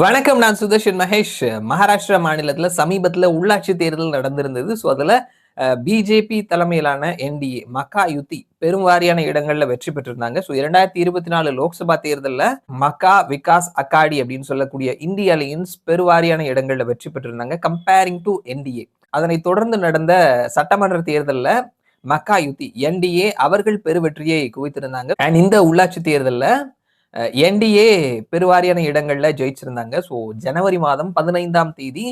வணக்கம். நான் சுதர்ஷன் மகேஷ். மகாராஷ்டிரா மாநிலத்துல சமீபத்துல உள்ளாட்சி தேர்தல் நடந்திருந்தது. ஸோ அதுல பிஜேபி தலைமையிலான என்டிஏ மக்கா யுத்தி பெருவாரியான இடங்கள்ல வெற்றி பெற்றிருந்தாங்க. ஸோ 2024 லோக்சபா தேர்தல்ல மக்கா விகாஸ் அகாடி அப்படின்னு சொல்லக்கூடிய இந்திய அலையன்ஸ் பெருவாரியான இடங்கள்ல வெற்றி பெற்றிருந்தாங்க கம்பேரிங் டு என்டிஏ. அதனைத் தொடர்ந்து நடந்த சட்டமன்ற தேர்தல்ல மக்கா யுத்தி என்டிஏ அவர்கள் பெருவெற்றியை குவித்திருந்தாங்க. அண்ட் இந்த உள்ளாட்சி தேர்தல்ல என்டிஏ பெருவாரியான இடங்கள்ல ஜெயிச்சிருந்தாங்க. ஸோ ஜனவரி மாதம் 15ஆம் தேதி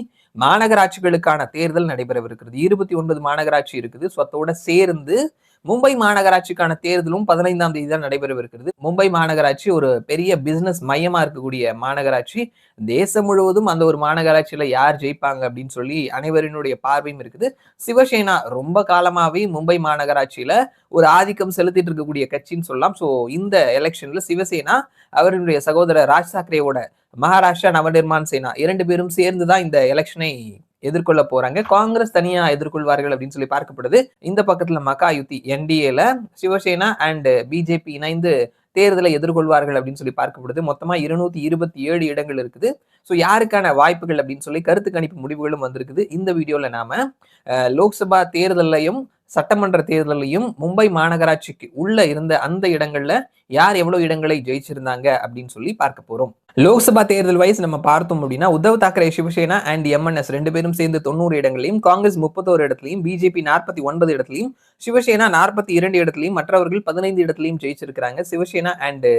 மாநகராட்சிகளுக்கான தேர்தல் நடைபெறவிருக்கிறது. 29 மாநகராட்சி இருக்குது. ஸோ அதோட சேர்ந்து மும்பை மாநகராட்சிக்கான தேர்தலும் 15ஆம் தேதி தான் நடைபெறவிருக்கிறது. மும்பை மாநகராட்சி ஒரு பெரிய பிசினஸ் மையமா இருக்கக்கூடிய மாநகராட்சி. தேசம் முழுவதும் அந்த ஒரு மாநகராட்சியில யார் ஜெயிப்பாங்க அப்படின்னு சொல்லி அனைவரினுடைய பார்வையும் இருக்குது. சிவசேனா ரொம்ப காலமாவே மும்பை மாநகராட்சியில ஒரு ஆதிக்கம் செலுத்திட்டு இருக்கக்கூடிய கட்சின்னு சொல்லலாம். ஸோ இந்த எலெக்ஷன்ல சிவசேனா அவர்களுடைய சகோதரர் ராஜ் தாக்கரேவோட மகாராஷ்டிரா நவநிர்மான் சேனா 2 பேரும் சேர்ந்துதான் இந்த எலெக்ஷனை எதிர்கொள்ள போறாங்க. காங்கிரஸ் தனியா எதிர்கொள்வார்கள் அப்படின்னு சொல்லி பார்க்கப்படுது. இந்த பக்கத்துல மக்கா யுத்தி என்டிஏல சிவசேனா அண்ட் பிஜேபி இணைந்து தேர்தலை எதிர்கொள்வார்கள் அப்படின்னு சொல்லி பார்க்கப்படுது. மொத்தமா 227 இடங்கள் இருக்குது. ஸோ யாருக்கான வாய்ப்புகள் அப்படின்னு சொல்லி கருத்து கணிப்பு முடிவுகளும் வந்திருக்குது. இந்த வீடியோல நாம லோக்சபா தேர்தலையும் சட்டமன்ற தேர்தலையும் மும்பை மாநகராட்சிக்கு உள்ள இருந்த அந்த இடங்கள்ல யார் எவ்வளவு இடங்களை ஜெயிச்சிருந்தாங்க அப்படின்னு சொல்லி பார்க்க போறோம். லோக்சபா தேர்தல் வைஸ் நம்ம பார்த்தோம் அப்படின்னா உத்தவ் தாக்கரே சிவசேனா அண்ட் எம்என்எஸ் 2 பேரும் சேர்ந்து 90 இடங்களையும், காங்கிரஸ் 31 இடத்துலையும், பிஜேபி 49 இடத்துலையும், சிவசேனா 42 இடத்துலையும், மற்றவர்கள் 15 இடத்துலையும் ஜெயிச்சிருக்கிறாங்க. சிவசேனா அண்ட்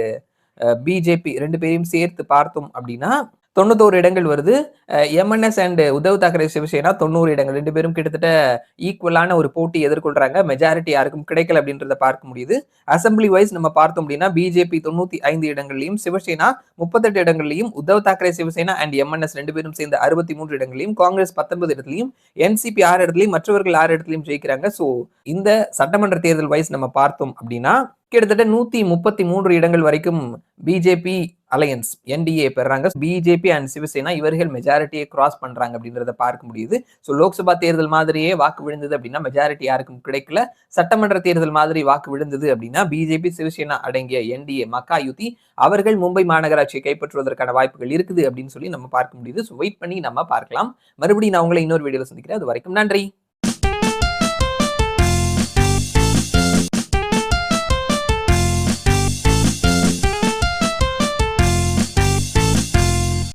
பிஜேபி 2 பேரையும் சேர்த்து பார்த்தோம் அப்படின்னா 91 இடங்கள் வருது. எம்என்எஸ் அண்ட் உத்தவ் தாக்கரே சிவசேனா 90 இடங்கள். 2 பேரும் கிட்டத்தட்ட ஈக்குவலான ஒரு போட்டி எதிர்கொள்றாங்க. மெஜாரிட்டி யாருக்கும் கிடைக்கல அப்படின்றத பார்க்க முடியுது. அசம்பிளி வைஸ் நம்ம பார்த்தோம் அப்படின்னா பிஜேபி 95 இடங்கள்லையும், சிவசேனா 38 இடங்கள்லையும், உத்தவ் தாக்கரே சிவசேனா அண்ட் எம்என்எஸ் 2 பேரும் சேர்ந்து 63 இடங்களையும், காங்கிரஸ் 19 இடத்துலையும், என்சிபி 6 இடத்துலையும், மற்றவர்கள் 6 இடத்துலையும் ஜெயிக்கிறாங்க. ஸோ இந்த சட்டமன்ற தேர்தல் வைஸ் நம்ம பார்த்தோம் அப்படின்னா கிட்டத்தட்ட 133 இடங்கள் வரைக்கும் பிஜேபி அலையன்ஸ் என்டிஏ பெறாங்க. பிஜேபி அண்ட் சிவசேனா இவர்கள் மெஜாரிட்டியை கிராஸ் பண்றாங்க அப்படின்றத பார்க்க முடியுது. ஸோ லோக்சபா தேர்தல் மாதிரியே வாக்கு விழுந்தது அப்படின்னா மெஜாரிட்டி யாருக்கும் கிடைக்கல. சட்டமன்ற தேர்தல் மாதிரி வாக்கு விழுந்தது அப்படின்னா பிஜேபி சிவசேனா அடங்கிய என்டிஏ மக்கா யுத்தி அவர்கள் மும்பை மாநகராட்சியை கைப்பற்றுவதற்கான வாய்ப்புகள் இருக்குது அப்படின்னு சொல்லி நம்ம பார்க்க முடியுது. ஸோ வெயிட் பண்ணி நம்ம பார்க்கலாம். மறுபடியும் நான் உங்களை இன்னொரு வீடியோல சந்திக்கிறேன். அது வரைக்கும் நன்றி.